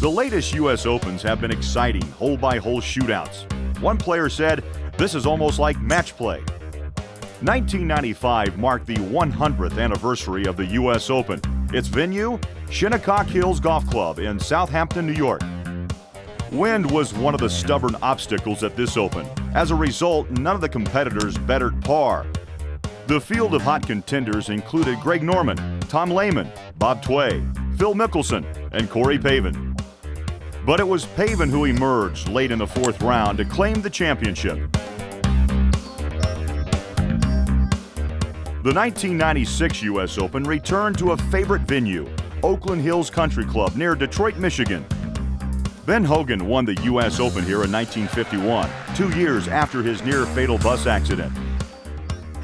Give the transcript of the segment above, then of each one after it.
The latest U.S. Opens have been exciting hole-by-hole shootouts. One player said, "This is almost like match play." 1995 marked the 100th anniversary of the U.S. Open. Its venue, Shinnecock Hills Golf Club in Southampton, New York. Wind was one of the stubborn obstacles at this Open. As a result, none of the competitors bettered par. The field of hot contenders included Greg Norman, Tom Lehman, Bob Tway, Phil Mickelson, and Corey Pavin. But it was Pavin who emerged late in the fourth round to claim the championship. The 1996 U.S. Open returned to a favorite venue, Oakland Hills Country Club near Detroit, Michigan. Ben Hogan won the U.S. Open here in 1951, 2 years after his near-fatal bus accident.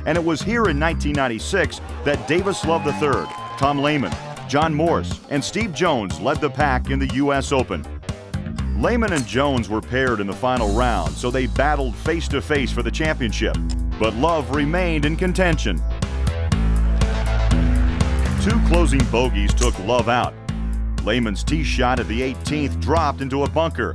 And it was here in 1996 that Davis Love III, Tom Lehman, John Morse, and Steve Jones led the pack in the U.S. Open. Lehman and Jones were paired in the final round, so they battled face-to-face for the championship. But Love remained in contention. 2 closing bogeys took Love out. Lehman's tee shot at the 18th dropped into a bunker.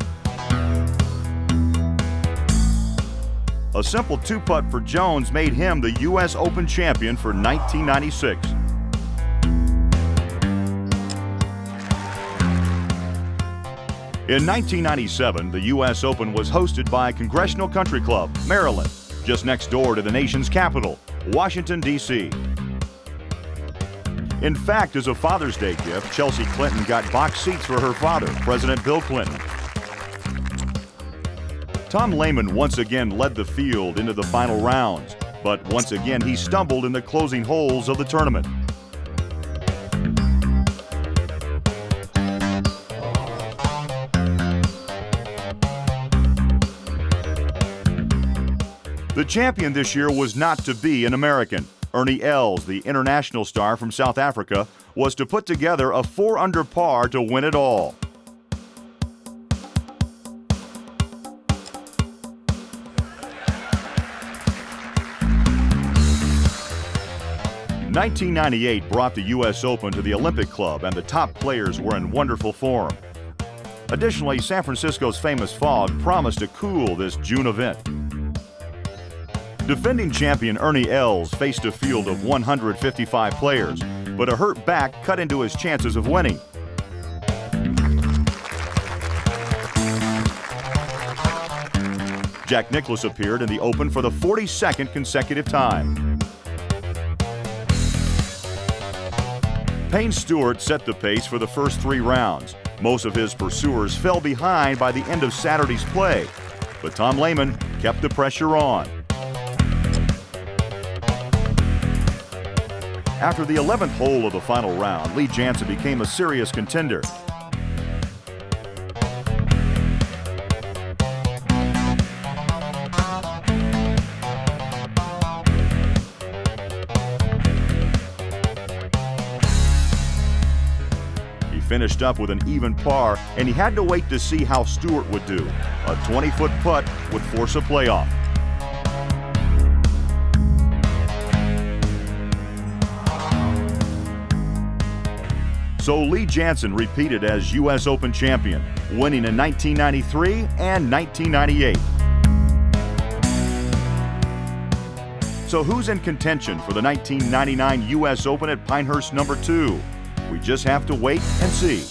A simple 2-putt for Jones made him the U.S. Open champion for 1996. In 1997, the U.S. Open was hosted by Congressional Country Club, Maryland, just next door to the nation's capital, Washington, D.C. In fact, as a Father's Day gift, Chelsea Clinton got box seats for her father, President Bill Clinton. Tom Lehman once again led the field into the final rounds, but once again he stumbled in the closing holes of the tournament. The champion this year was not to be an American. Ernie Els, the international star from South Africa, was to put together a 4-under par to win it all. '98 brought the U.S. Open to the Olympic Club, and the top players were in wonderful form. Additionally, San Francisco's famous fog promised to cool this June event. Defending champion Ernie Els faced a field of 155 players, but a hurt back cut into his chances of winning. Jack Nicklaus appeared in the Open for the 42nd consecutive time. Payne Stewart set the pace for the first 3 rounds. Most of his pursuers fell behind by the end of Saturday's play, but Tom Lehman kept the pressure on. After the 11th hole of the final round, Lee Janzen became a serious contender. He finished up with an even par, and he had to wait to see how Stewart would do. A 20-foot putt would force a playoff. So Lee Janzen repeated as U.S. Open champion, winning in 1993 and 1998. So who's in contention for the 1999 U.S. Open at Pinehurst No.2? We just have to wait and see.